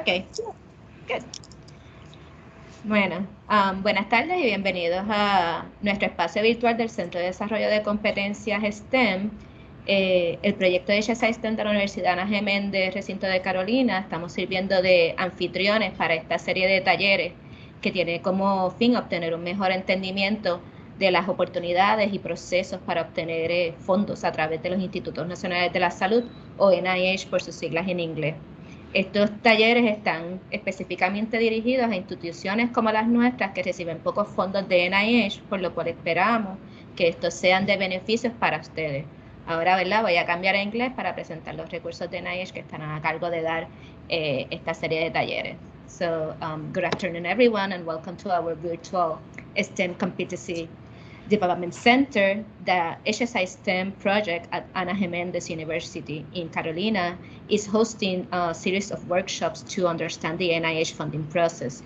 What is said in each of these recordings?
Ok, good. Bueno, buenas tardes y bienvenidos a nuestro espacio virtual del Centro de Desarrollo de Competencias STEM, el proyecto de HSI-STEM de la Universidad Ana Geméndez, recinto de Carolina. Estamos sirviendo de anfitriones para esta serie de talleres que tiene como fin obtener un mejor entendimiento de las oportunidades y procesos para obtener fondos a través de los Institutos Nacionales de la Salud, o NIH por sus siglas en inglés. Estos talleres están específicamente dirigidos a instituciones como las nuestras que reciben pocos fondos de NIH, por lo cual esperamos que estos sean de beneficios para ustedes. Ahora, ¿verdad? Voy a cambiar a inglés para presentar los recursos de NIH que están a cargo de dar esta serie de talleres. So, good afternoon, everyone, and welcome to our virtual STEM Competency Development Center. The HSI-STEM project at Ana Geméndez University in Carolina is hosting a series of workshops to understand the NIH funding process.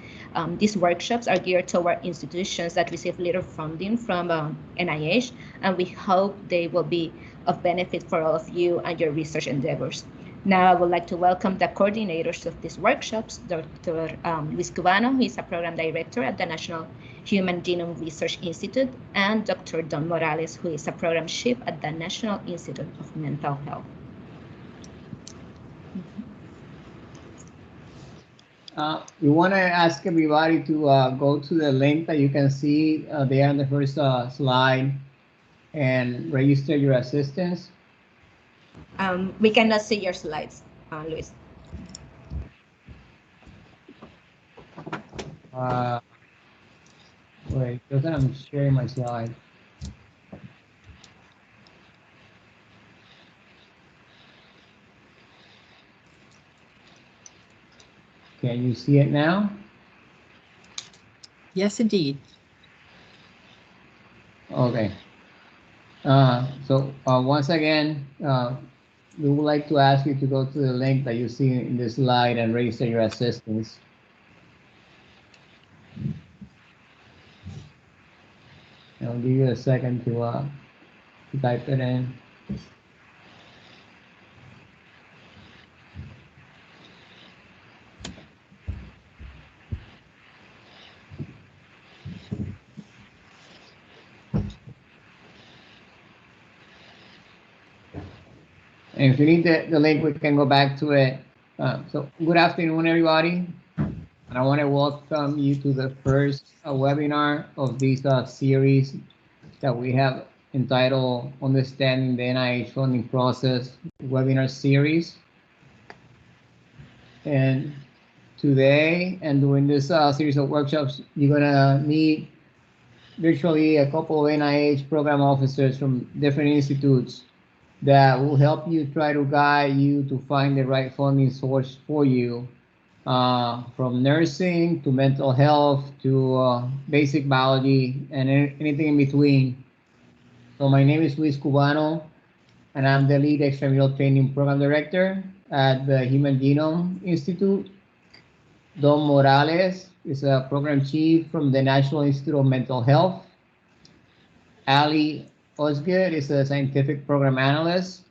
These workshops are geared toward institutions that receive little funding from NIH, and we hope they will be of benefit for all of you and your research endeavors. Now I would like to welcome the coordinators of these workshops, Dr. Luis Cubano, who is a program director at the National Human Genome Research Institute, and Dr. Don Morales, who is a program chief at the National Institute of Mental Health. We want to ask everybody to go to the link that you can see there on the first slide and register your assistance. We cannot see your slides, Luis. Wait, because I'm sharing my slide. Can you see it now? Yes, indeed. Okay. So once again, we would like to ask you to go to the link that you see in this slide and register your assistance. I'll give you a second to type it in. And if you need the link, we can go back to it. So good afternoon, everybody. And I want to welcome you to the first webinar of this series that we have entitled Understanding the NIH Funding Process webinar series. And today and during this series of workshops, you're going to meet virtually a couple of NIH program officers from different institutes that will help you try to guide you to find the right funding source for you, from nursing to mental health to basic biology and anything in between. So my name is Luis Cubano, and I'm the lead extramural training program director at the Human Genome Institute. Don Morales is a program chief from the National Institute of Mental Health. Ali Osgood is a scientific program analyst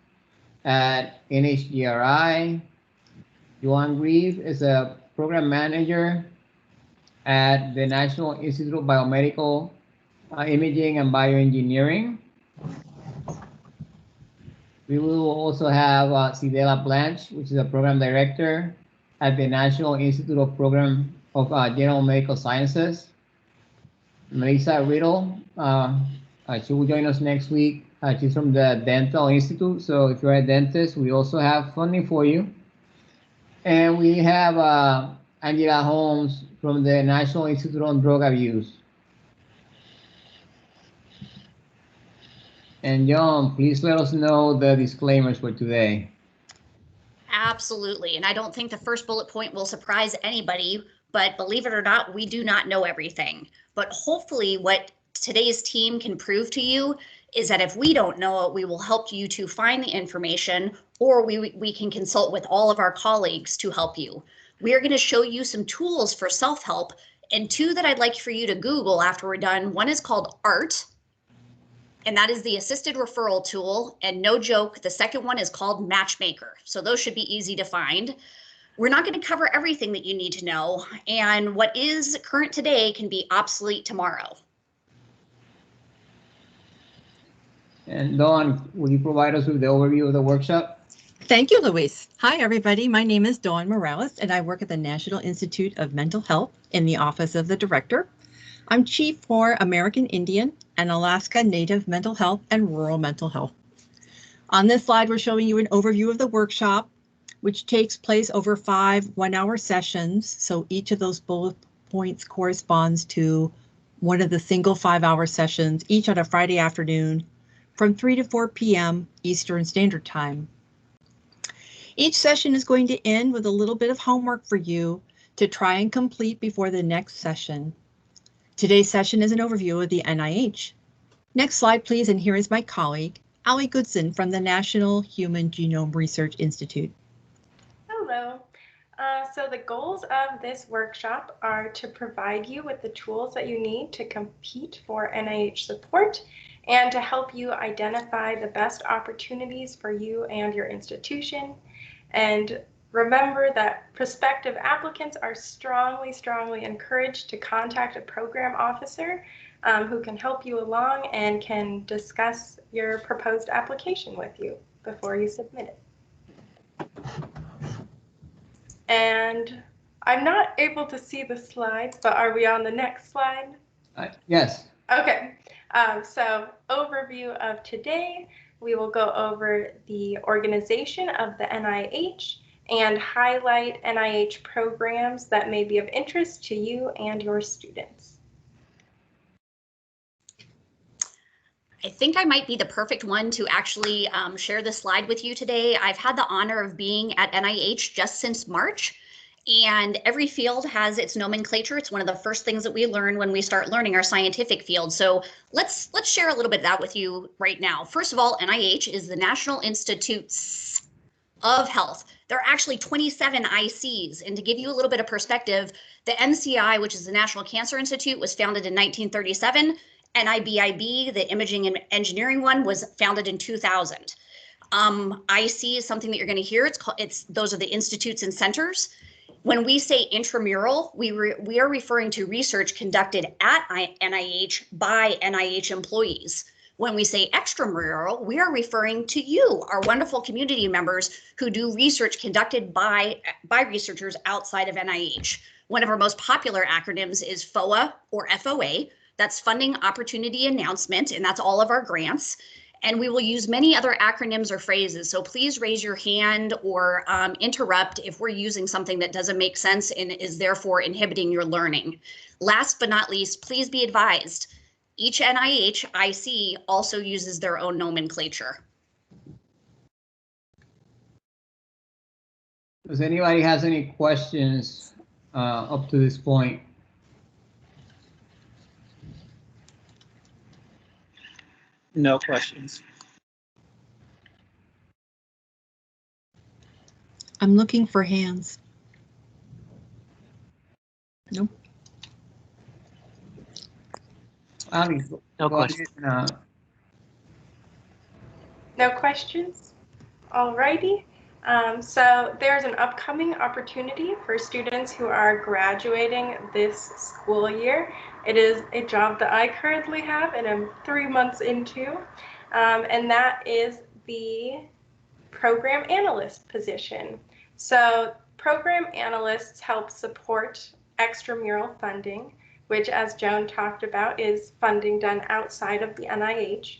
at NHGRI. Joan Grieve is a program manager at the National Institute of Biomedical Imaging and Bioengineering. We will also have Cidela Blanche, which is a program director at the National Institute of Program of General Medical Sciences. Melissa Riddle, she will join us next week. She's from the Dental Institute, so if you're a dentist, we also have funding for you. And we have Angela Holmes from the National Institute on Drug Abuse. And John, please let us know the disclaimers for today. Absolutely, and I don't think the first bullet point will surprise anybody, but believe it or not, we do not know everything. But hopefully what today's team can prove to you is that if we don't know it, we will help you to find the information, or we can consult with all of our colleagues to help you. We are going to show you some tools for self-help, and two that I'd like for you to Google after we're done. One is called ART, and that is the assisted referral tool. And no joke, the second one is called Matchmaker. So those should be easy to find. We're not going to cover everything that you need to know, and what is current today can be obsolete tomorrow. And Dawn, will you provide us with the overview of the workshop? Thank you, Luis. Hi, everybody. My name is Dawn Morales, and I work at the National Institute of Mental Health in the Office of the Director. I'm Chief for American Indian and Alaska Native Mental Health and Rural Mental Health. On this slide, we're showing you an overview of the workshop, which takes place over 5 one-hour sessions. So each of those bullet points corresponds to one of the single 5-hour sessions, each on a Friday afternoon from 3 to 4 p.m. Eastern Standard Time. Each session is going to end with a little bit of homework for you to try and complete before the next session. Today's session is an overview of the NIH. Next slide, please, and here is my colleague, Ali Goodson from the National Human Genome Research Institute. Hello. So the goals of this workshop are to provide you with the tools that you need to compete for NIH support and to help you identify the best opportunities for you and your institution. And remember that prospective applicants are strongly encouraged to contact a program officer who can help you along and can discuss your proposed application with you before you submit it. And I'm not able to see the slides, but are we on the next slide? Yes. Okay. So overview of today, we will go over the organization of the NIH and highlight NIH programs that may be of interest to you and your students. I think I might be the perfect one to actually share this slide with you today. I've had the honor of being at NIH just since March, and every field has its nomenclature. It's one of the first things that we learn when we start learning our scientific field. So let's share a little bit of that with you right now. First of all, NIH is the National Institutes of Health. There are actually 27 ICs, and to give you a little bit of perspective, the NCI, which is the National Cancer Institute, was founded in 1937. NIBIB, the imaging and engineering one, was founded in 2000. IC is something that you're going to hear. Those are the institutes and centers. When we say intramural, we are referring to research conducted at NIH by NIH employees. When we say extramural, we are referring to you, our wonderful community members who do research conducted by researchers outside of NIH. One of our most popular acronyms is FOA or FOA. That's Funding Opportunity Announcement, and that's all of our grants. And we will use many other acronyms or phrases, so please raise your hand or interrupt if we're using something that doesn't make sense and is therefore inhibiting your learning. Last but not least, please be advised, each NIH IC also uses their own nomenclature. Does anybody has any questions up to this point? No questions. I'm looking for hands. Nope. Ali, No go questions. ahead, No questions? Alrighty. So there's an upcoming opportunity for students who are graduating this school year. It is a job that I currently have and I'm 3 months into, and that is the program analyst position. So program analysts help support extramural funding, which, as Joan talked about, is funding done outside of the NIH.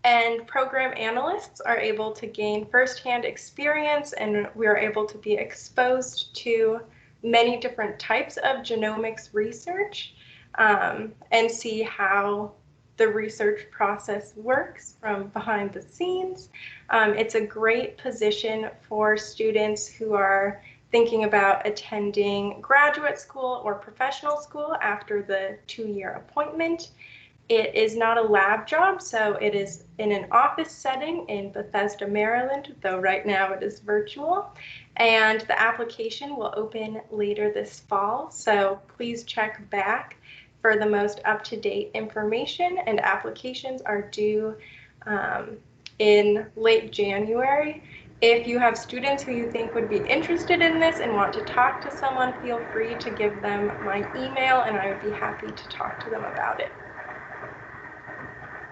And program analysts are able to gain firsthand experience, and we are able to be exposed to many different types of genomics research and see how the research process works from behind the scenes. It's a great position for students who are thinking about attending graduate school or professional school after the 2-year appointment. It is not a lab job, so it is in an office setting in Bethesda, Maryland, though right now it is virtual. And the application will open later this fall, so please check back for the most up-to-date information, and applications are due in late January. If you have students who you think would be interested in this and want to talk to someone, feel free to give them my email and I would be happy to talk to them about it.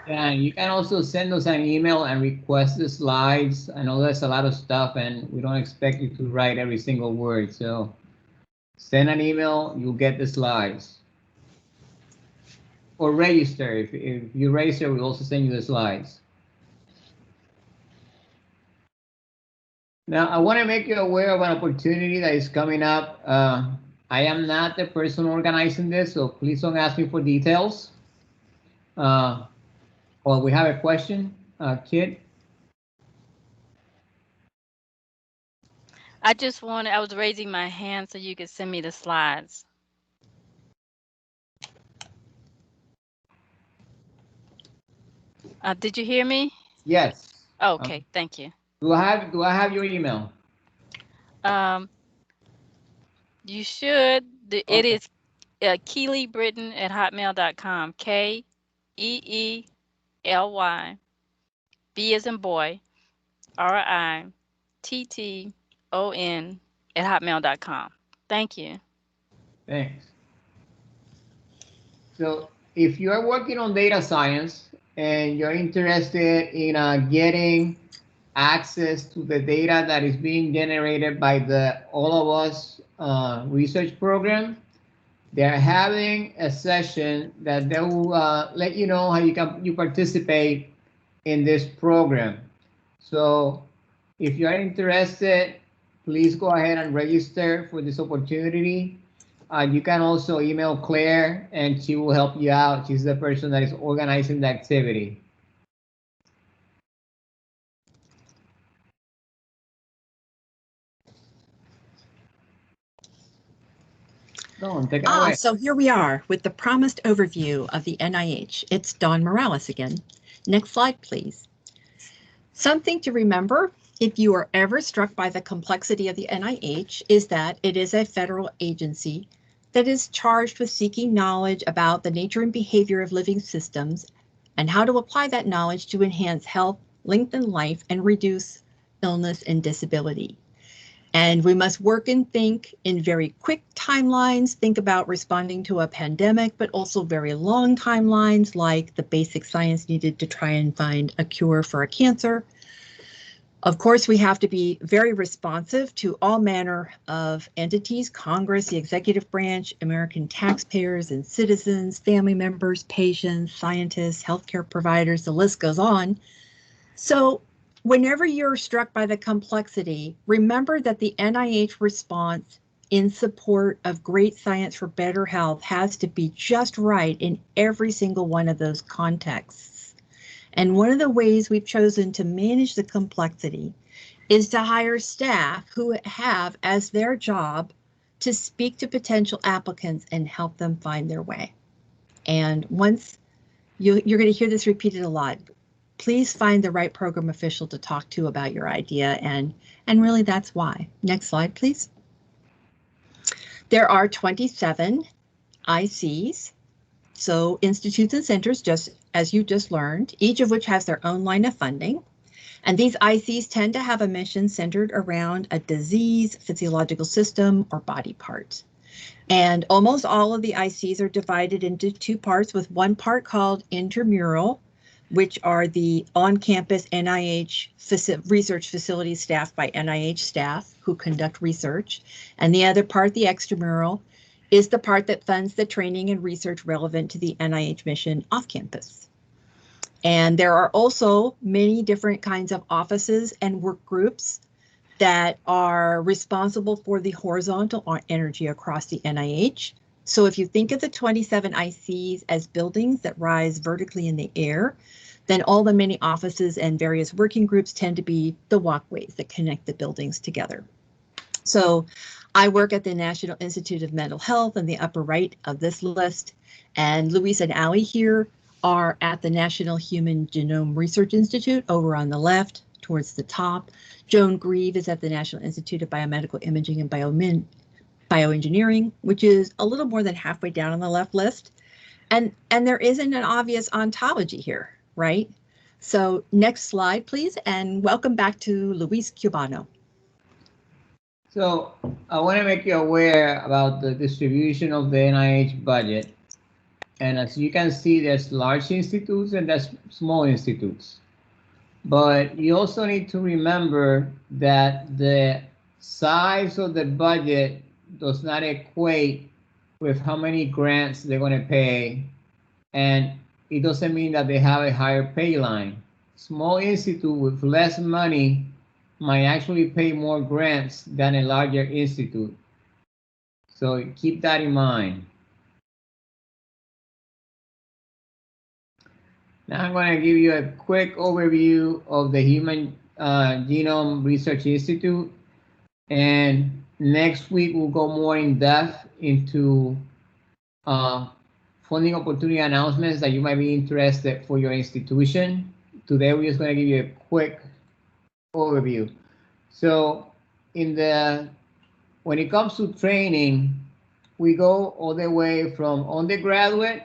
Yeah, you can also send us an email and request the slides. I know there's a lot of stuff and we don't expect you to write every single word. So send an email, you'll get the slides. Or register. If you register, we'll also send you the slides. Now, I want to make you aware of an opportunity that is coming up. I am not the person organizing this, so please don't ask me for details. Well, we have a question, Kit. I was raising my hand so you could send me the slides. Did you hear me? Yes. Okay, thank you. Do I have your email? You should. It Okay. is keelybritton@hotmail.com. KEELY, B as in boy, RITTON@hotmail.com. Thank you. Thanks. So if you are working on data science and you're interested in getting access to the data that is being generated by the All of Us research program, they're having a session that they will let you know how you participate in this program. So if you are interested, please go ahead and register for this opportunity. You can also email Claire and she will help you out. She's the person that is organizing the activity. Dawn, take it away. So here we are with the promised overview of the NIH. It's Dawn Morales again. Next slide, please. Something to remember if you are ever struck by the complexity of the NIH is that it is a federal agency that is charged with seeking knowledge about the nature and behavior of living systems and how to apply that knowledge to enhance health, lengthen life, and reduce illness and disability. And we must work and think in very quick timelines, think about responding to a pandemic, but also very long timelines like the basic science needed to try and find a cure for a cancer. Of course, we have to be very responsive to all manner of entities, Congress, the executive branch, American taxpayers and citizens, family members, patients, scientists, healthcare providers, the list goes on. So whenever you're struck by the complexity, remember that the NIH response in support of great science for better health has to be just right in every single one of those contexts. And one of the ways we've chosen to manage the complexity is to hire staff who have as their job to speak to potential applicants and help them find their way. And once you're going to hear this repeated a lot, please find the right program official to talk to about your idea, and really that's why. Next slide, please. There are 27 ICs, so institutes and centers, just as you just learned, each of which has their own line of funding. And these ICs tend to have a mission centered around a disease, physiological system, or body part. And almost all of the ICs are divided into two parts, with one part called intramural, which are the on-campus NIH research facilities staffed by NIH staff who conduct research. And the other part, the extramural, is the part that funds the training and research relevant to the NIH mission off campus. And there are also many different kinds of offices and work groups that are responsible for the horizontal energy across the NIH. So if you think of the 27 ICs as buildings that rise vertically in the air, then all the many offices and various working groups tend to be the walkways that connect the buildings together. So I work at the National Institute of Mental Health in the upper right of this list, and Luis and Ali here are at the National Human Genome Research Institute over on the left towards the top. Joan Grieve is at the National Institute of Biomedical Imaging and Bioengineering, which is a little more than halfway down on the left list. And there isn't an obvious ontology here, right? So next slide, please, and welcome back to Luis Cubano. So I want to make you aware about the distribution of the NIH budget. And as you can see, there's large institutes and there's small institutes. But you also need to remember that the size of the budget does not equate with how many grants they're going to pay. And it doesn't mean that they have a higher pay line. Small institute with less money might actually pay more grants than a larger institute. So keep that in mind. Now I'm going to give you a quick overview of the Human Genome Research Institute. And next week we'll go more in depth into funding opportunity announcements that you might be interested for your institution. Today we're just going to give you a quick overview. So when it comes to training, we go all the way from undergraduate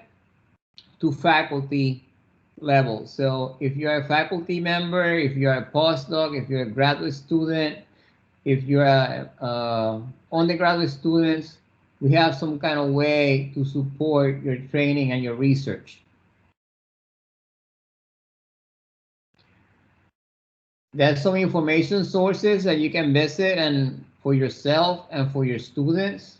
to faculty level. So if you're a faculty member, if you're a postdoc, if you're a graduate student, if you're a undergraduate students, we have some kind of way to support your training and your research. There's some information sources that you can visit and for yourself and for your students.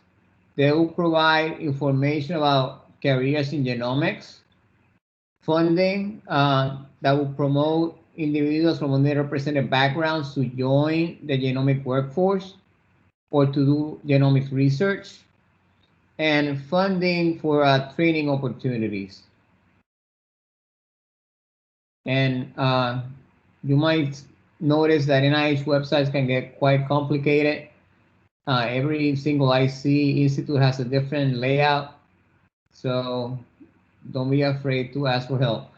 They will provide information about careers in genomics, funding that will promote individuals from underrepresented backgrounds to join the genomic workforce or to do genomics research, and funding for training opportunities. And you might notice that NIH websites can get quite complicated. Every single IC institute has a different layout, so don't be afraid to ask for help.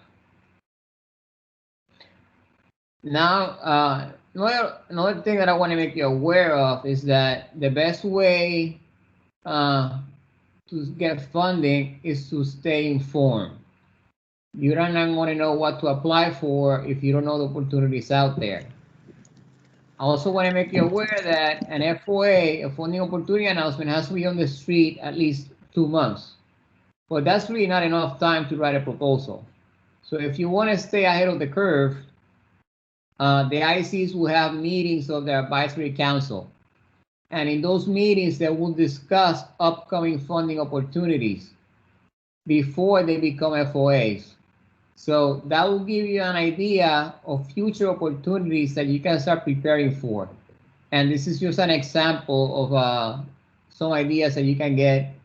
Now, another thing that I want to make you aware of is that the best way to get funding is to stay informed. You don't want to know what to apply for if you don't know the opportunities out there. I also want to make you aware that an FOA, a funding opportunity announcement, has to be on the street at least 2 months. But that's really not enough time to write a proposal. So if you want to stay ahead of the curve, the ICs will have meetings of their advisory council. And in those meetings, they will discuss upcoming funding opportunities before they become FOAs. So that will give you an idea of future opportunities that you can start preparing for. And this is just an example of some ideas that you can get.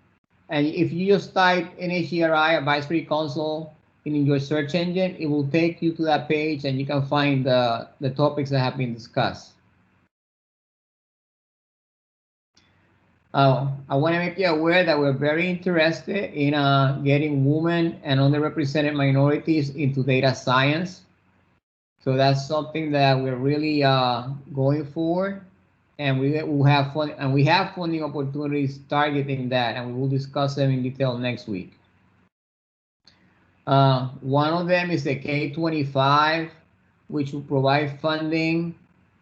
And if you just type NHGRI Advisory Council in your search engine, it will take you to that page and you can find the topics that have been discussed. I want to make you aware that we're very interested in getting women and underrepresented minorities into data science. So that's something that we're really going for, and we will have fun, and we have funding opportunities targeting that, and we will discuss them in detail next week. One of them is the K-25, which will provide funding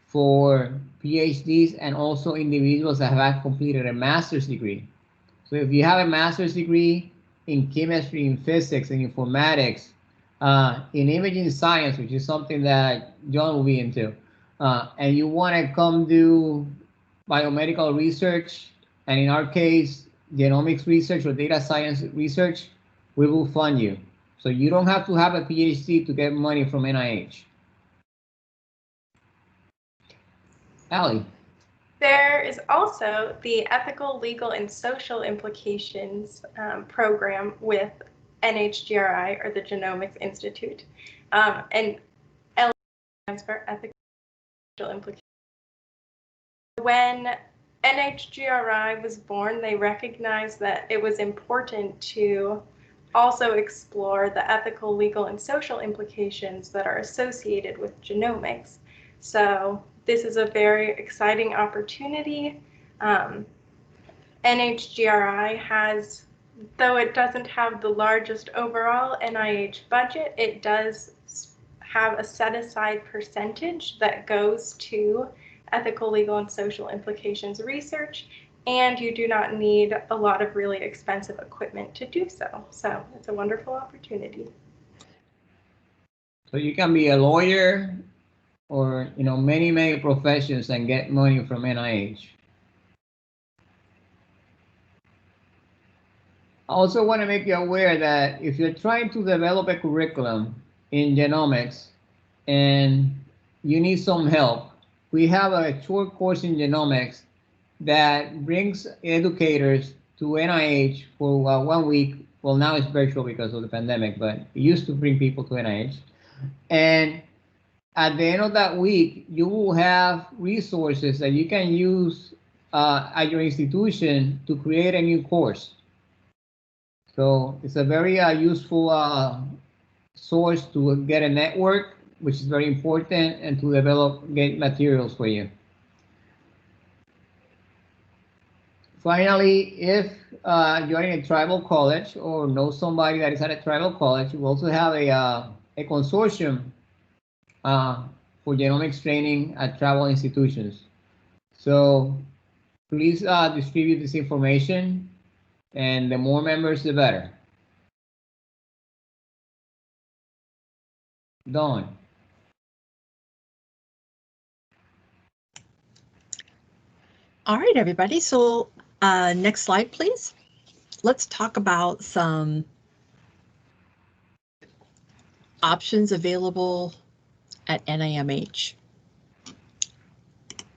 for PhDs and also individuals that have completed a master's degree. So if you have a master's degree in chemistry, in physics, in informatics, in imaging science, which is something that John will be into, and you want to come do biomedical research, and in our case, genomics research or data science research, we will fund you. So you don't have to have a PhD to get money from NIH. Allie. There is also the Ethical, Legal, and Social Implications program with NHGRI, or the Genomics Institute. And L stands for Ethical and Social Implications. When NHGRI was born, they recognized that it was important to also explore the ethical, legal, and social implications that are associated with genomics. So this is a very exciting opportunity. NHGRI has, though it doesn't have the largest overall NIH budget, it does have a set-aside percentage that goes to ethical, legal, and social implications research, and you do not need a lot of really expensive equipment to do so. So it's a wonderful opportunity. So you can be a lawyer or, many professions and get money from NIH. I also want to make you aware that if you're trying to develop a curriculum in genomics and you need some help, we have a short course in genomics that brings educators to NIH for 1 week. Well, now it's virtual because of the pandemic, but it used to bring people to NIH. And at the end of that week, you will have resources that you can use at your institution to create a new course. So it's a very useful source to get a network, which is very important, and to get materials for you. Finally, if you're in a tribal college or know somebody that is at a tribal college, we also have a consortium for genomics training at tribal institutions. So please distribute this information, and the more members, the better. Dawn. All right, everybody. So next slide, please. Let's talk about some options available at NIMH.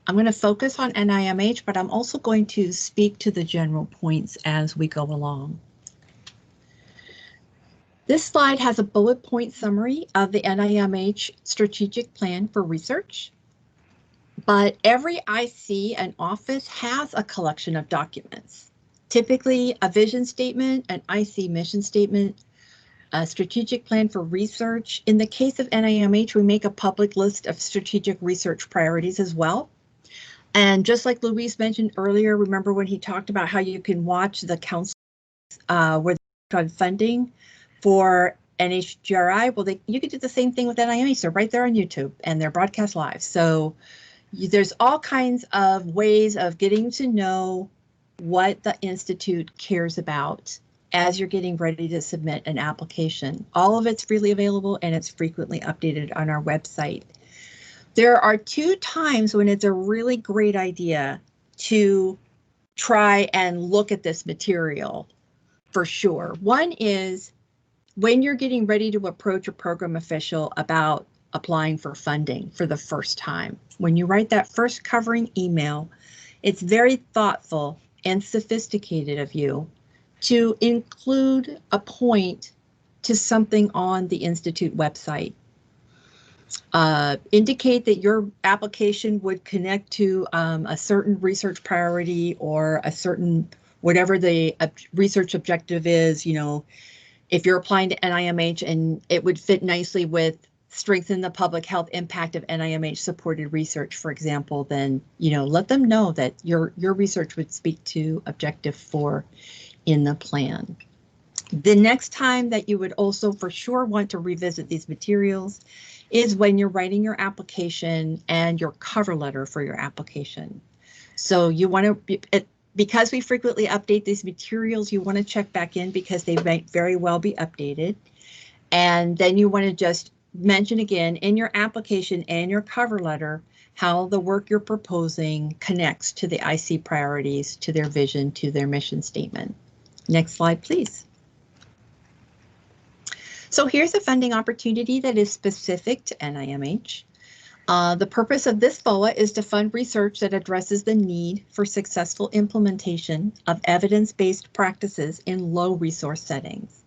I'm going to focus on NIMH, but I'm also going to speak to the general points as we go along. This slide has a bullet point summary of the NIMH strategic plan for research, but every IC and office has a collection of documents, typically a vision statement, an IC mission statement, a strategic plan for research. In the case of NIMH, we make a public list of strategic research priorities as well. And just like Luis mentioned earlier, remember when he talked about how you can watch the council where they on funding for NHGRI? Well, you could do the same thing with NIMH. They're right there on YouTube and they're broadcast live. So there's all kinds of ways of getting to know what the Institute cares about as you're getting ready to submit an application. All of it's freely available and it's frequently updated on our website. There are 2 times when it's a really great idea to try and look at this material for sure. One is when you're getting ready to approach a program official about applying for funding for the first time. When you write that first covering email, it's very thoughtful and sophisticated of you to include a point to something on the Institute website. Indicate that your application would connect to a certain research priority or a certain, whatever the research objective is. If you're applying to NIMH and it would fit nicely with strengthen the public health impact of NIMH supported research, for example, then, let them know that your research would speak to objective 4 in the plan. The next time that you would also for sure want to revisit these materials is when you're writing your application and your cover letter for your application. So you want to, because we frequently update these materials, you want to check back in because they might very well be updated. And then you want to just mention again in your application and your cover letter how the work you're proposing connects to the IC priorities, to their vision, to their mission statement. Next slide, please. So here's a funding opportunity that is specific to NIMH. The purpose of this FOA is to fund research that addresses the need for successful implementation of evidence-based practices in low resource settings.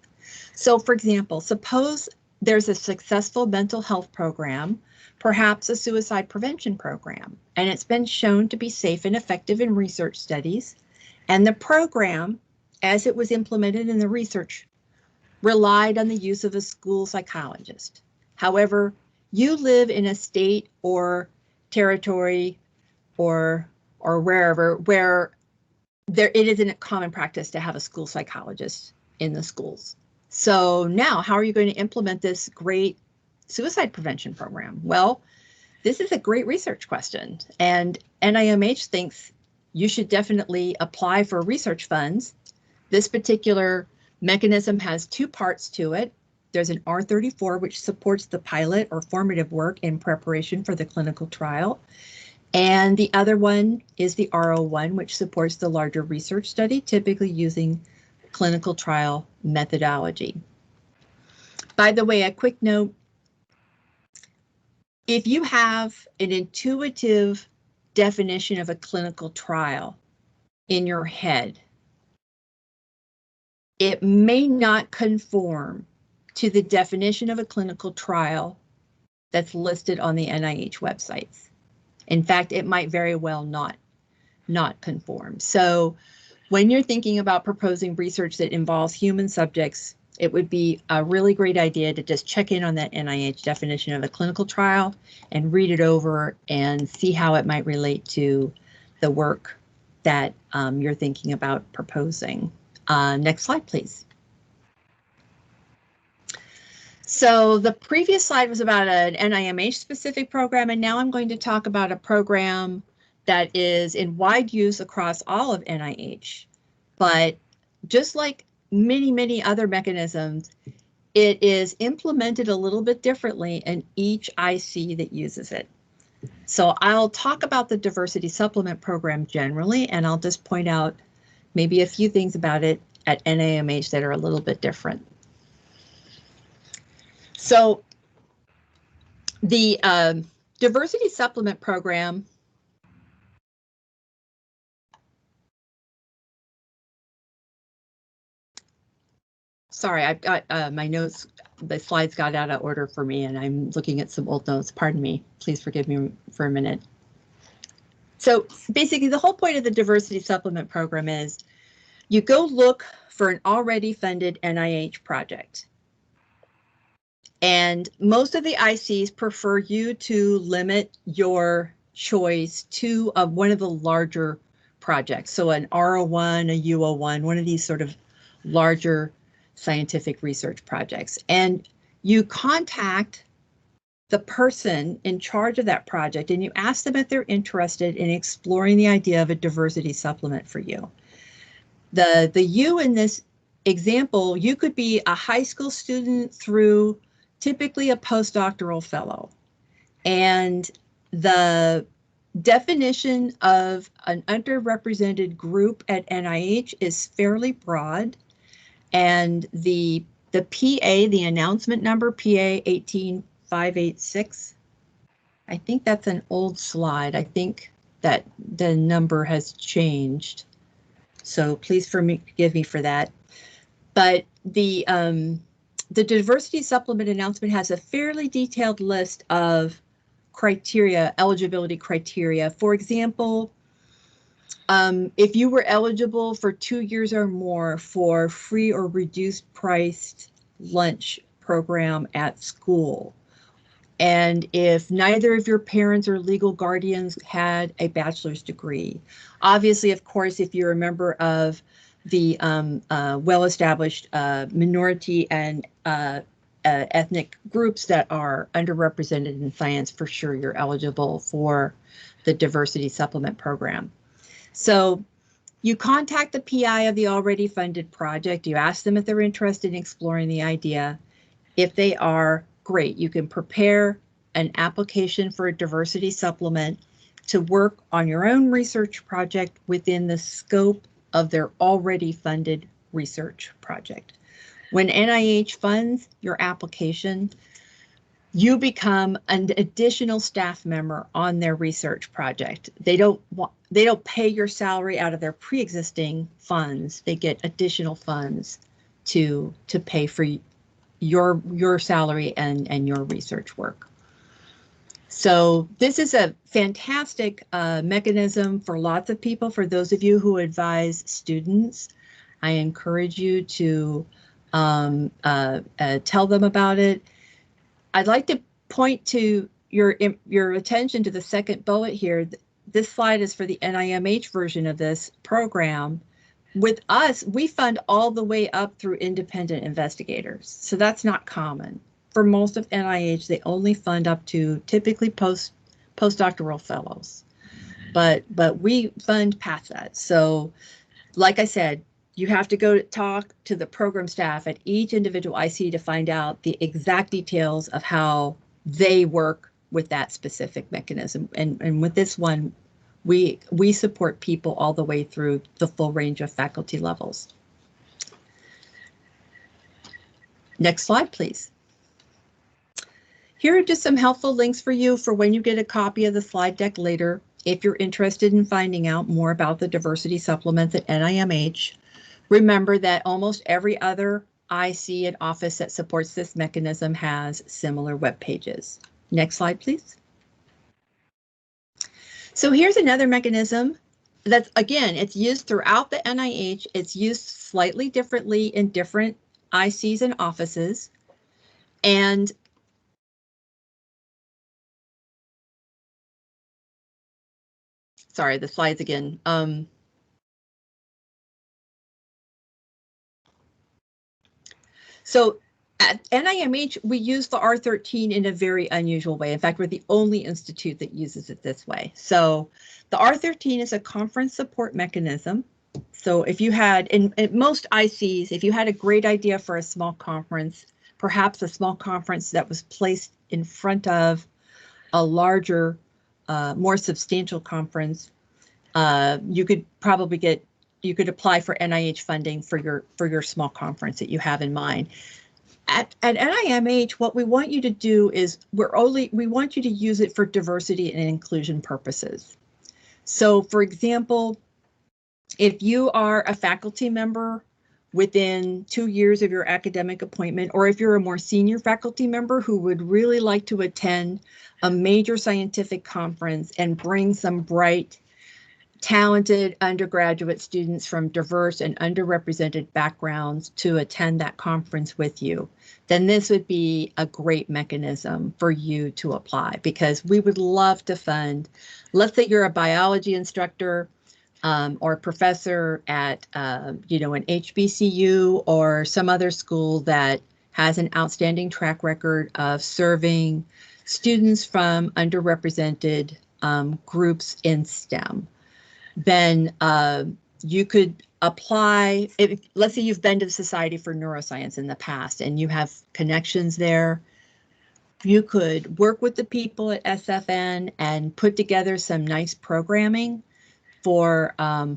So for example, suppose there's a successful mental health program, perhaps a suicide prevention program, and it's been shown to be safe and effective in research studies. And the program, as it was implemented in the research, relied on the use of a school psychologist. However, you live in a state or territory or wherever where it isn't common practice to have a school psychologist in the schools. So now how are you going to implement this great suicide prevention program? Well, this is a great research question, and NIMH thinks you should definitely apply for research funds. This particular mechanism has two parts to it. There's an R34, which supports the pilot or formative work in preparation for the clinical trial. And the other one is the R01, which supports the larger research study, typically using clinical trial methodology. By the way, a quick note, if you have an intuitive definition of a clinical trial in your head, it may not conform to the definition of a clinical trial that's listed on the NIH websites. In fact, it might very well not conform. So when you're thinking about proposing research that involves human subjects, it would be a really great idea to just check in on that NIH definition of a clinical trial and read it over and see how it might relate to the work that you're thinking about proposing. Next slide, please. So the previous slide was about an NIMH specific program, and now I'm going to talk about a program that is in wide use across all of NIH. But just like many other mechanisms, it is implemented a little bit differently in each IC that uses it. So I'll talk about the diversity supplement program generally, and I'll just point out maybe a few things about it at NIMH that are a little bit different. So the diversity supplement program sorry, I've got my notes, the slides got out of order for me and I'm looking at some old notes. Pardon me, please forgive me for a minute. So basically the whole point of the diversity supplement program is you go look for an already funded NIH project. And most of the ICs prefer you to limit your choice to one of the larger projects. So an R01, a U01, one of these sort of larger scientific research projects. And you contact the person in charge of that project and you ask them if they're interested in exploring the idea of a diversity supplement for you. The you in this example, you could be a high school student through typically a postdoctoral fellow. And the definition of an underrepresented group at NIH is fairly broad. And the PA, the announcement number, PA 18586, I think that's an old slide. I think that the number has changed. So please forgive me for that. But the diversity supplement announcement has a fairly detailed list of criteria, eligibility criteria. For example, if you were eligible for 2 years or more for free or reduced priced lunch program at school, and if neither of your parents or legal guardians had a bachelor's degree, obviously, of course, if you're a member of the well-established minority and ethnic groups that are underrepresented in science, for sure you're eligible for the diversity supplement program. So you contact the PI of the already funded project, you ask them if they're interested in exploring the idea. If they are, great, you can prepare an application for a diversity supplement to work on your own research project within the scope of their already funded research project. When NIH funds your application, you become an additional staff member on their research project. They don't pay your salary out of their pre-existing funds. They get additional funds to pay for your salary and your research work. So this is a fantastic mechanism for lots of people. For those of you who advise students, I encourage you to tell them about it. I'd like to point to your attention to the second bullet here. This slide is for the NIMH version of this program. With us, we fund all the way up through independent investigators. So that's not common. for most of NIH, they only fund up to typically postdoctoral fellows, but we fund past that. So like I said, you have to go talk to the program staff at each individual IC to find out the exact details of how they work with that specific mechanism. And with this one, we support people all the way through the full range of faculty levels. Next slide, please. Here are just some helpful links for you for when you get a copy of the slide deck later. If you're interested in finding out more about the diversity supplements at NIMH, remember that almost every other IC and office that supports this mechanism has similar web pages. Next slide, please. So here's another mechanism that's, again, it's used throughout the NIH. It's used slightly differently in different ICs and offices. And sorry, the slides again. So at NIMH, we use the R13 in a very unusual way. In fact, we're the only institute that uses it this way. So the R13 is a conference support mechanism. So if you had, in most ICs, if you had a great idea for a small conference, perhaps a small conference that was placed in front of a larger, more substantial conference, you could probably you could apply for NIH funding for your small conference that you have in mind. At NIMH, what we want you to do is we want you to use it for diversity and inclusion purposes. So, for example, if you are a faculty member within 2 years of your academic appointment, or if you're a more senior faculty member who would really like to attend a major scientific conference and bring some bright, talented undergraduate students from diverse and underrepresented backgrounds to attend that conference with you, then this would be a great mechanism for you to apply, because we would love to fund, let's say you're a biology instructor or a professor at an HBCU or some other school that has an outstanding track record of serving students from underrepresented groups in STEM. Then you could apply, let's say you've been to the Society for Neuroscience in the past and you have connections there. You could work with the people at SFN and put together some nice programming for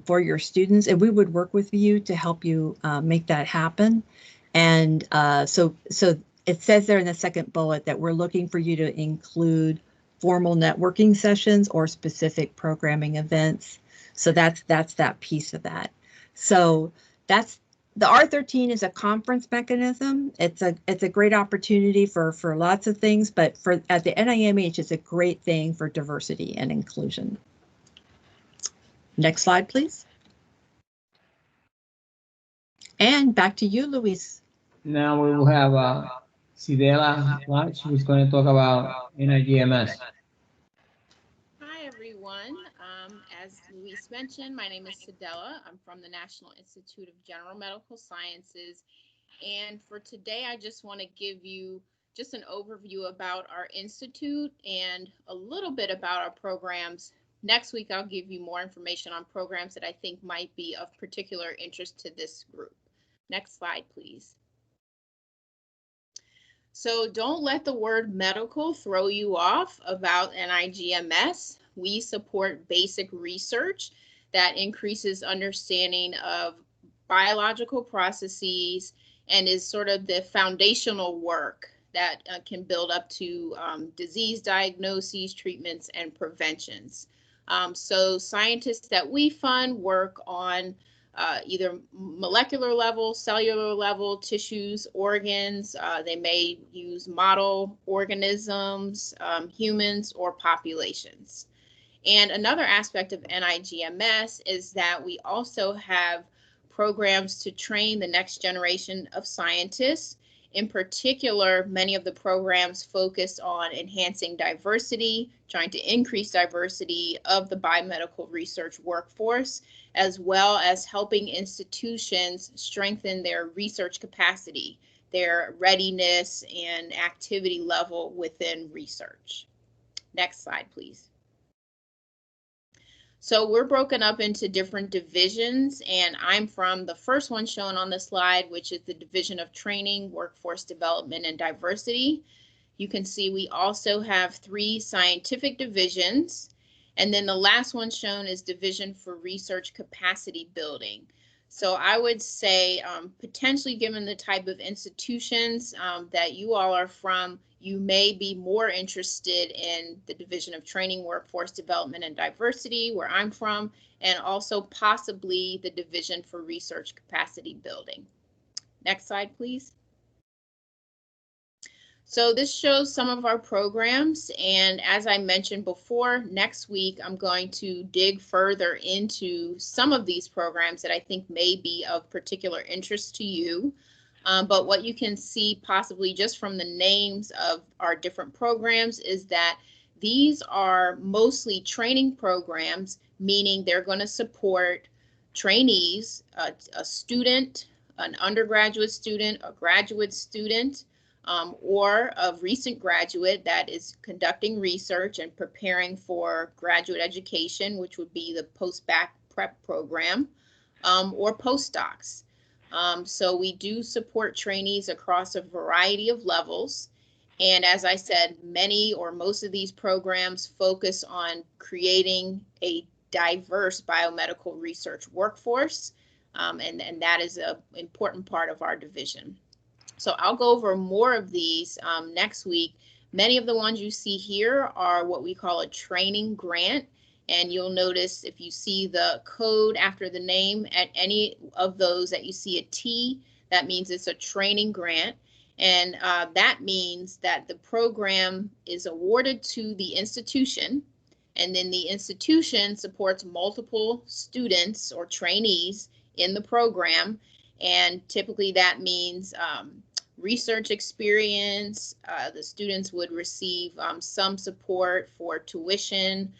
your students, and we would work with you to help you make that happen. And so it says there in the second bullet that we're looking for you to include formal networking sessions or specific programming events. So that's that piece of that. So that's the R13 is a conference mechanism. It's a great opportunity for lots of things, but at the NIMH, it's a great thing for diversity and inclusion. Next slide, please. And back to you, Luis. Now we will have Sidela Lach, who's going to talk about NIGMS. Hi, everyone. As Luis mentioned, my name is Sidela. I'm from the National Institute of General Medical Sciences. And for today, I just want to give you just an overview about our institute and a little bit about our programs. Next week, I'll give you more information on programs that I think might be of particular interest to this group. Next slide, please. So don't let the word medical throw you off about NIGMS. We support basic research that increases understanding of biological processes and is sort of the foundational work that can build up to disease diagnoses, treatments, and preventions. So scientists that we fund work on either molecular level, cellular level, tissues, organs. They may use model organisms, humans, or populations. And another aspect of NIGMS is that we also have programs to train the next generation of scientists. In particular, many of the programs focus on enhancing diversity, trying to increase diversity of the biomedical research workforce, as well as helping institutions strengthen their research capacity their readiness and activity level within research. Next slide, please. So we're broken up into different divisions, and I'm from the first one shown on the slide, which is the Division of Training, Workforce Development, and Diversity. You can see we also have 3 scientific divisions, and then the last one shown is Division for Research Capacity Building. So I would say potentially, given the type of institutions that you all are from, you may be more interested in the Division of Training, Workforce Development, and Diversity, where I'm from, and also possibly the Division for Research Capacity Building. Next slide, please. So this shows some of our programs, and as I mentioned before, next week I'm going to dig further into some of these programs that I think may be of particular interest to you. But what you can see possibly just from the names of our different programs is that these are mostly training programs, meaning they're going to support trainees, a student, an undergraduate student, a graduate student, or a recent graduate that is conducting research and preparing for graduate education, which would be the post-bac prep program, or postdocs. So we do support trainees across a variety of levels. And as I said, many or most of these programs focus on creating a diverse biomedical research workforce. And that is an important part of our division. So I'll go over more of these next week. Many of the ones you see here are what we call a training grant. And you'll notice if you see the code after the name at any of those that you see a T, that means it's a training grant. And that means that the program is awarded to the institution, and then the institution supports multiple students or trainees in the program. And typically that means research experience. The students would receive some support for tuition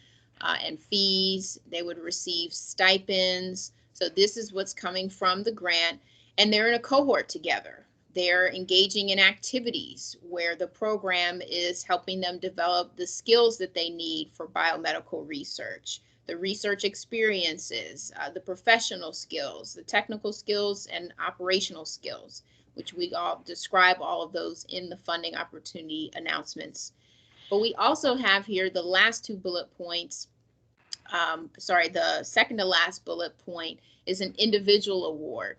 and fees. They would receive stipends. So this is what's coming from the grant, and they're in a cohort together. They're engaging in activities where the program is helping them develop the skills that they need for biomedical research, the research experiences, the professional skills, the technical skills, and operational skills, which we all describe all of those in the funding opportunity announcements. But we also have here the last 2 bullet points. The second to last bullet point is an individual award.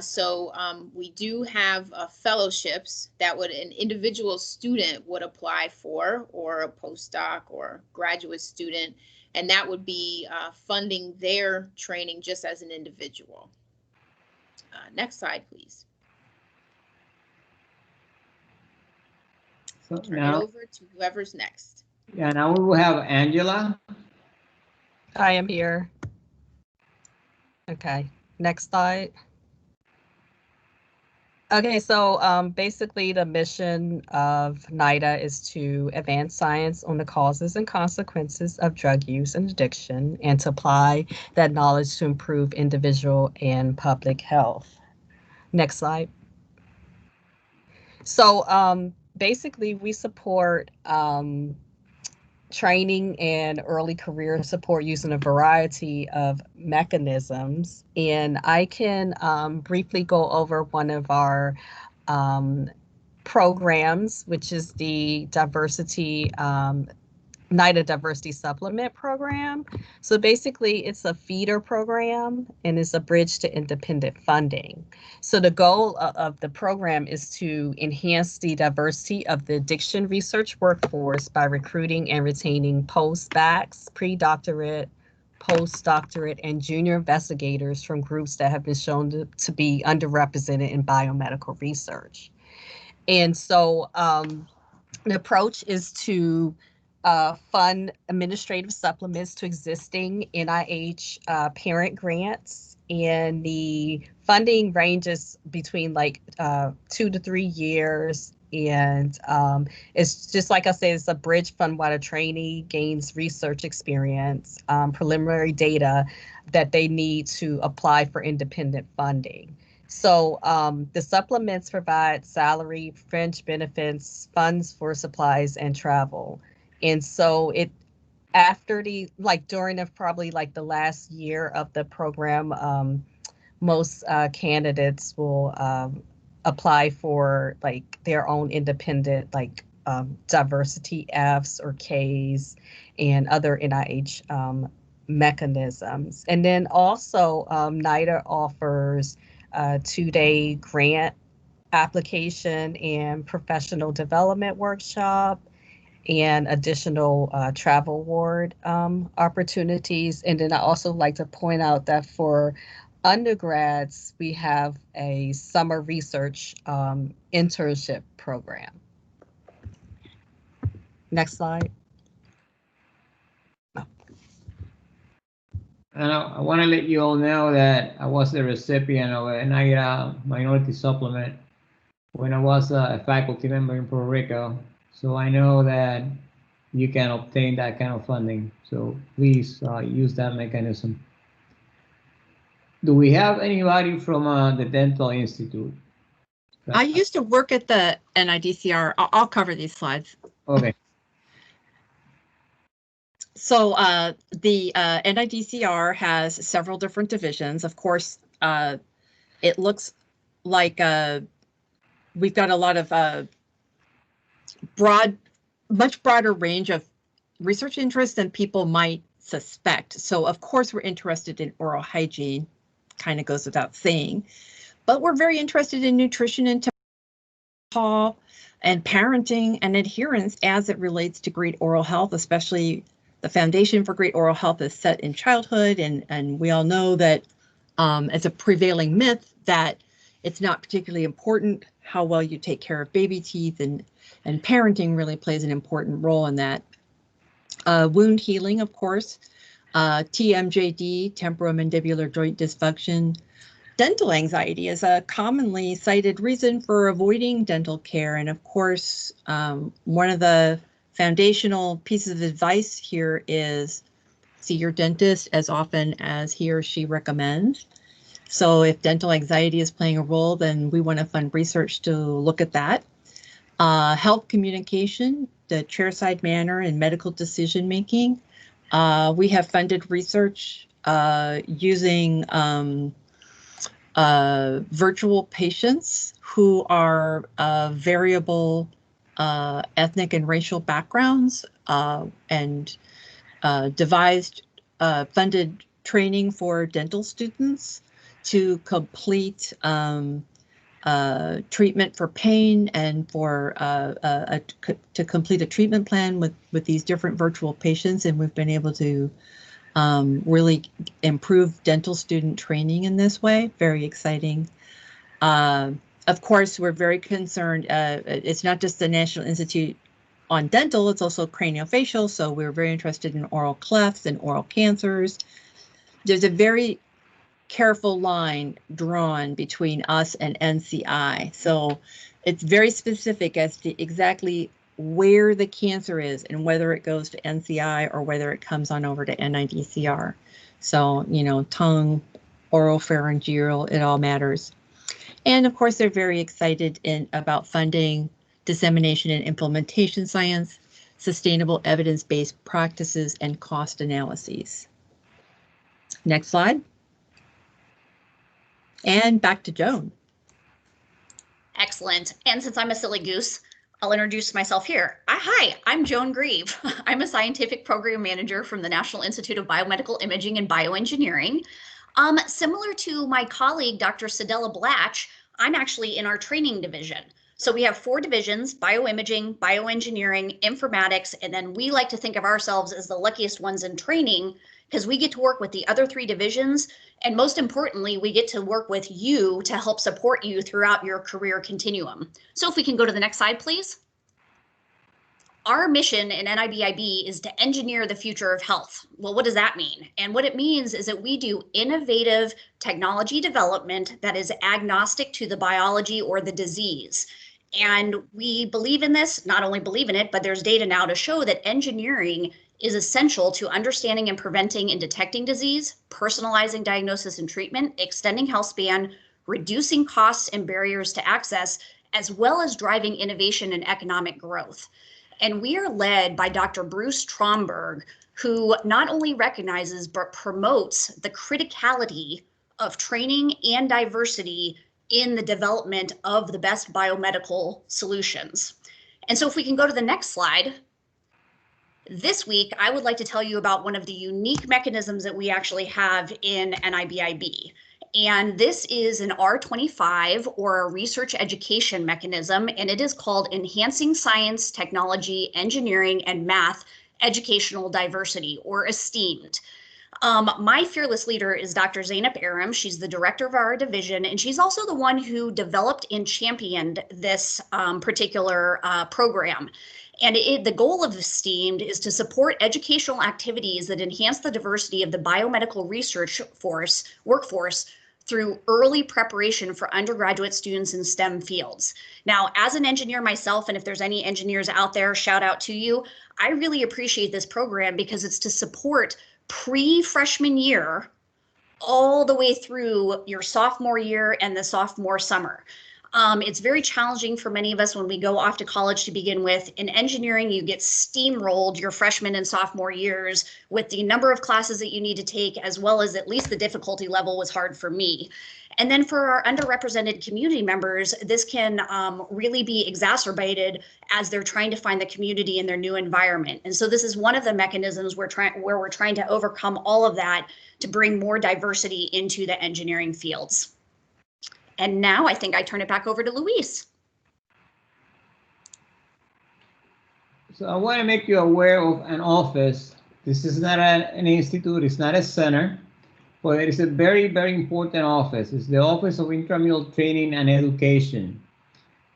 So we do have fellowships that an individual student would apply for, or a postdoc or graduate student, and that would be funding their training just as an individual. Next slide, please. So Turn now, it over to whoever's next. Yeah, now we will have Angela. I am here. Okay, next slide. Okay, so basically the mission of NIDA is to advance science on the causes and consequences of drug use and addiction, and to apply that knowledge to improve individual and public health. Next slide. So basically we support training and early career support using a variety of mechanisms. And I can briefly go over one of our programs, which is the diversity NIDA Diversity Supplement Program. So basically it's a feeder program and it's a bridge to independent funding. So the goal of the program is to enhance the diversity of the addiction research workforce by recruiting and retaining post-bacs, pre-doctorate, postdoctorate, and junior investigators from groups that have been shown to be underrepresented in biomedical research. And so the approach is to fund administrative supplements to existing NIH parent grants, and the funding ranges between like 2 to 3 years. And it's just like I said, it's a bridge fund while a trainee gains research experience, preliminary data that they need to apply for independent funding. So the supplements provide salary, fringe benefits, funds for supplies and travel. And so it after the during the probably the last year of the program, most candidates will apply for their own independent diversity Fs or Ks and other NIH mechanisms. And then also NIDA offers a 2-day grant application and professional development workshop and additional travel award opportunities. And then I also like to point out that for undergrads, we have a summer research internship program. Next slide. And I want to let you all know that I was the recipient of a NIDA minority supplement when I was a faculty member in Puerto Rico. So I know that you can obtain that kind of funding. So please use that mechanism. Do we have anybody from the Dental Institute? I used to work at the NIDCR. I'll cover these slides. Okay. So the NIDCR has several different divisions. Of course, it looks like we've got a lot of much broader range of research interests than people might suspect. So of course, we're interested in oral hygiene, kind of goes without saying, but we're very interested in nutrition and and parenting and adherence as it relates to great oral health, especially the foundation for great oral health is set in childhood. And we all know that it's a prevailing myth that it's not particularly important how well you take care of baby teeth, and parenting really plays an important role in that. Wound healing, of course, TMJD, temporomandibular joint dysfunction. Dental anxiety is a commonly cited reason for avoiding dental care. And of course, one of the foundational pieces of advice here is see your dentist as often as he or she recommends. So if dental anxiety is playing a role, then we want to fund research to look at that. Health communication, the chairside manner and medical decision making. We have funded research using virtual patients who are variable ethnic and racial backgrounds, and devised funded training for dental students to complete treatment for pain and for to complete a treatment plan with these different virtual patients. And we've been able to really improve dental student training in this way. Very exciting. Of course, we're very concerned. It's not just the National Institute on Dental, it's also craniofacial. So we're very interested in oral clefts and oral cancers. There's a very careful line drawn between us and NCI. So it's very specific as to exactly where the cancer is and whether it goes to NCI or whether it comes on over to NIDCR. So, you know, tongue, oropharyngeal, it all matters. And of course, they're very excited about funding dissemination and implementation science, sustainable evidence-based practices, and cost analyses. Next slide. And back to Joan. Excellent. And since I'm a silly goose, I'll introduce myself here. Hi, I'm Joan Grieve. I'm a scientific program manager from the National Institute of Biomedical Imaging and Bioengineering. Similar to my colleague, Dr. Sedella Blatch, I'm actually in our training division. So we have 4 divisions: bioimaging, bioengineering, informatics, and then we like to think of ourselves as the luckiest ones in training because we get to work with the other 3 divisions. And most importantly, we get to work with you to help support you throughout your career continuum. So if we can go to the next slide, please. Our mission in NIBIB is to engineer the future of health. Well, what does that mean? And what it means is that we do innovative technology development that is agnostic to the biology or the disease. And we believe in this, not only believe in it, but there's data now to show that engineering is essential to understanding and preventing and detecting disease, personalizing diagnosis and treatment, extending health span, reducing costs and barriers to access, as well as driving innovation and economic growth. And we are led by Dr. Bruce Tromberg, who not only recognizes but promotes the criticality of training and diversity in the development of the best biomedical solutions. And so if we can go to the next slide. This week, I would like to tell you about one of the unique mechanisms that we actually have in NIBIB. And this is an R25 or a research education mechanism, and it is called Enhancing Science, Technology, Engineering, and Math Educational Diversity, or ESTEAMED. My fearless leader is Dr. Zainab Aram. She's the director of our division, and she's also the one who developed and championed this particular program. And the goal of ESTEAMED is to support educational activities that enhance the diversity of the biomedical research workforce through early preparation for undergraduate students in STEM fields. Now, as an engineer myself, and if there's any engineers out there, shout out to you, I really appreciate this program because it's to support pre-freshman year all the way through your sophomore year and the sophomore summer. It's very challenging for many of us when we go off to college to begin with. In engineering, you get steamrolled your freshman and sophomore years with the number of classes that you need to take, as well as at least the difficulty level was hard for me. And then for our underrepresented community members, this can really be exacerbated as they're trying to find the community in their new environment. And so this is one of the mechanisms where we're trying to overcome all of that to bring more diversity into the engineering fields. And now I think I turn it back over to Luis. So I want to make you aware of an office. This is not an institute, it's not a center, but it is a very, very important office. It's the Office of Intramural Training and Education.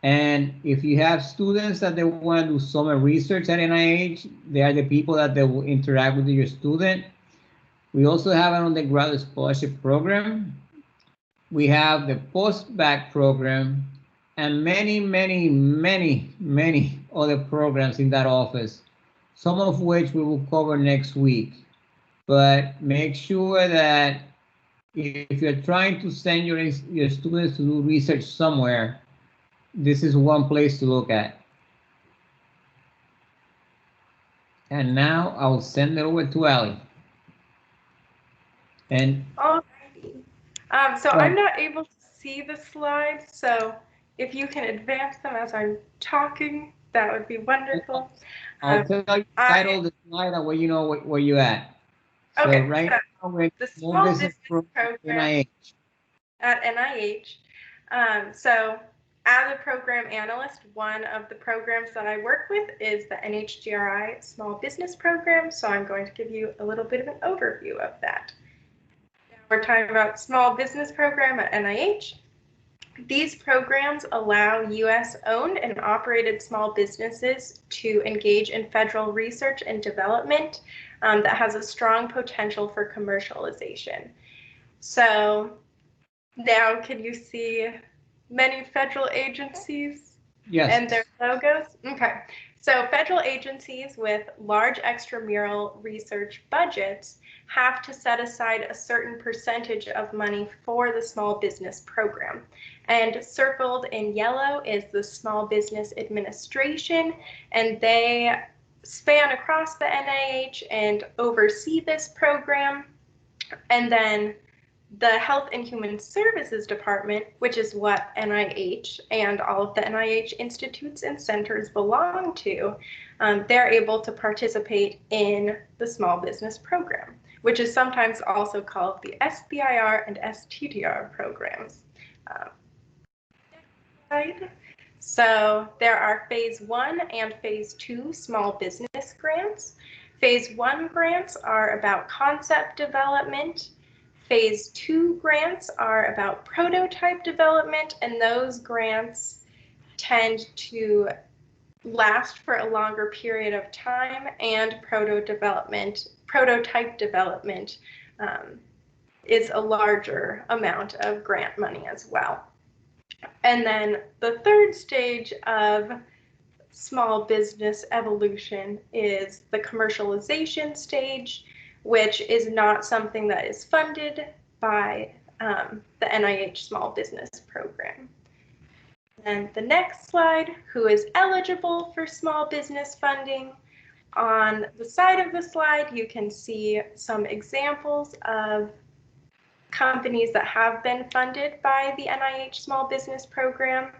And if you have students that they want to do summer research at NIH, they are the people that they will interact with your student. We also have an undergraduate scholarship program. We have the post-bac program and many, many, many, many other programs in that office, some of which we will cover next week. But make sure that if you're trying to send your students to do research somewhere, this is one place to look at. And now I'll send it over to Ali. And so I'm not able to see the slides, so if you can advance them as I'm talking, that would be wonderful. I'll tell you the title of the slide and where you know where you're at. So okay, right so now we're the Small Business Program NIH. At NIH. So as a program analyst, one of the programs that I work with is the NHGRI Small Business Program, so I'm going to give you a little bit of an overview of that. We're talking about small business program at NIH. These programs allow U.S.-owned and operated small businesses to engage in federal research and development that has a strong potential for commercialization. So now can you see many federal agencies and their logos? Okay, so federal agencies with large extramural research budgets have to set aside a certain percentage of money for the small business program. And circled in yellow is the Small Business Administration, and they span across the NIH and oversee this program. And then the Health and Human Services Department, which is what NIH and all of the NIH institutes and centers belong to, they're able to participate in the small business program, which is sometimes also called the SBIR and STDR programs. So there are Phase 1 and Phase 2 small business grants. Phase 1 grants are about concept development. Phase 2 grants are about prototype development, and those grants tend to last for a longer period of time, and prototype development is a larger amount of grant money as well. And then the third stage of small business evolution is the commercialization stage, which is not something that is funded by the NIH Small Business Program. And the next slide, who is eligible for small business funding? On the side of the slide, you can see some examples of companies that have been funded by the NIH Small Business Program.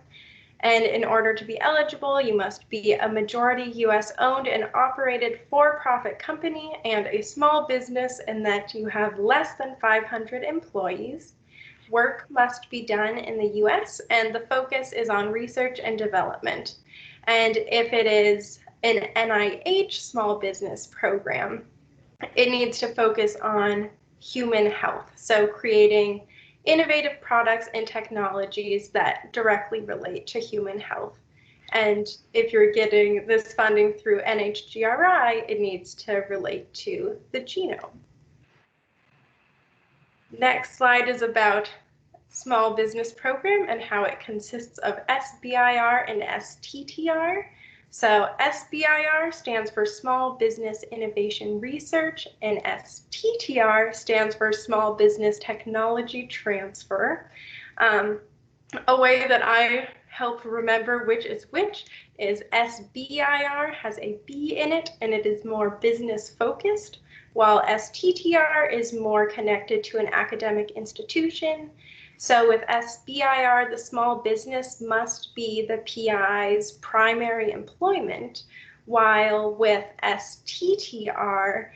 And in order to be eligible, you must be a majority US owned and operated for-profit company and a small business in that you have less than 500 employees. Work must be done in the US, and the focus is on research and development. And if it is an NIH small business program, it needs to focus on human health. So creating innovative products and technologies that directly relate to human health. And if you're getting this funding through NHGRI, it needs to relate to the genome. Next slide is about small business program and how it consists of SBIR and STTR. So SBIR stands for Small Business Innovation Research, and STTR stands for Small Business Technology Transfer. A way that I help remember which is SBIR has a B in it, and it is more business focused, while STTR is more connected to an academic institution. So with SBIR, the small business must be the PI's primary employment, while with STTR,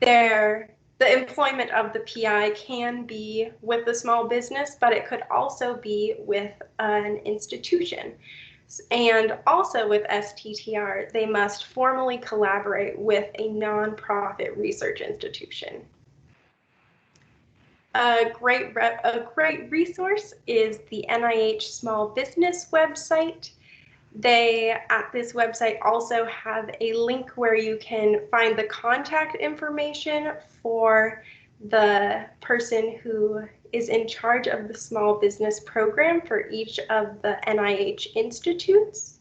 the employment of the PI can be with the small business, but it could also be with an institution. And also with STTR, they must formally collaborate with a nonprofit research institution. A great resource is the NIH Small Business website. They, at this website, also have a link where you can find the contact information for the person who is in charge of the small business program for each of the NIH institutes.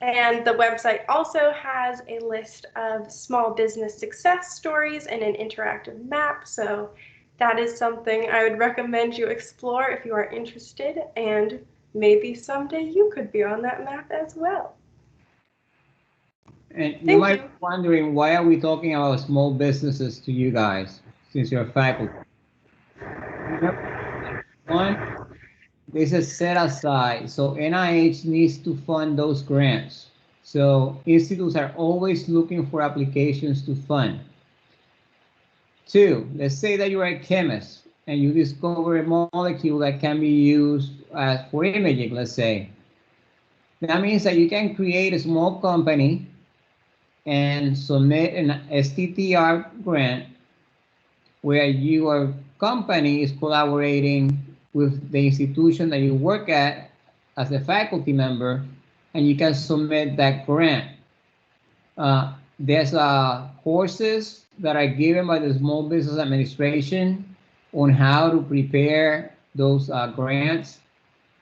And the website also has a list of small business success stories and an interactive map. So that is something I would recommend you explore if you are interested, and maybe someday you could be on that map as well. And you might be wondering, why are we talking about small businesses to you guys, since you're faculty? One, this is set aside, so NIH needs to fund those grants. So institutes are always looking for applications to fund. Two, let's say that you're a chemist and you discover a molecule that can be used for imaging, let's say. That means that you can create a small company and submit an STTR grant where your company is collaborating with the institution that you work at as a faculty member, and you can submit that grant. There's courses that are given by the Small Business Administration on how to prepare those grants.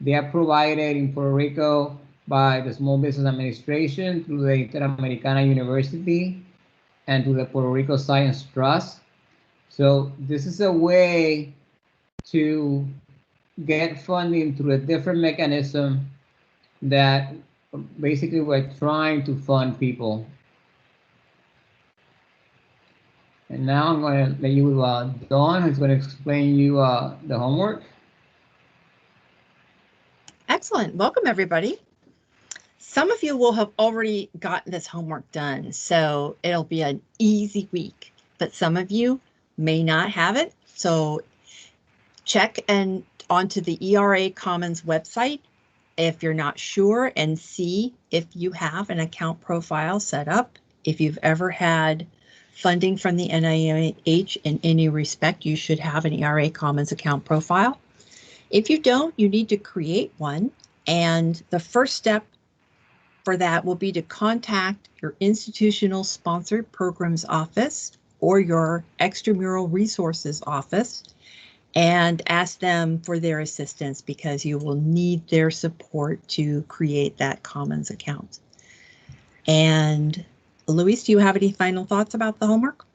They are provided in Puerto Rico by the Small Business Administration through the Interamericana University and through the Puerto Rico Science Trust. So this is a way to get funding through a different mechanism that basically we're trying to fund people. And now I'm going to let you, Dawn, who's going to explain you the homework. Excellent. Welcome, everybody. Some of you will have already gotten this homework done, so it'll be an easy week, but some of you may not have it. So check onto the ERA Commons website if you're not sure, and see if you have an account profile set up. If you've ever had funding from the NIH in any respect, you should have an ERA Commons account profile. If you don't, you need to create one. And the first step for that will be to contact your institutional sponsored programs office or your extramural resources office and ask them for their assistance, because you will need their support to create that Commons account. And Luis, do you have any final thoughts about the homework?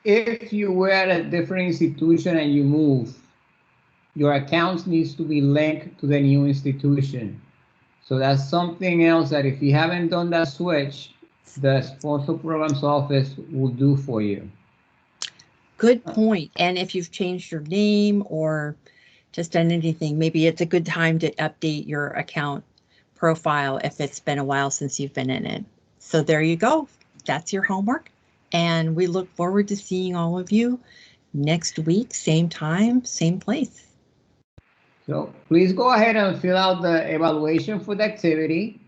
if you were at a different institution and you move, your accounts needs to be linked to the new institution. So that's something else that if you haven't done that switch, the sponsor programs office will do for you. Good point. And if you've changed your name or just done anything, maybe it's a good time to update your account profile if it's been a while since you've been in it. So there you go. That's your homework. And we look forward to seeing all of you next week, same time, same place. So please go ahead and fill out the evaluation for the activity.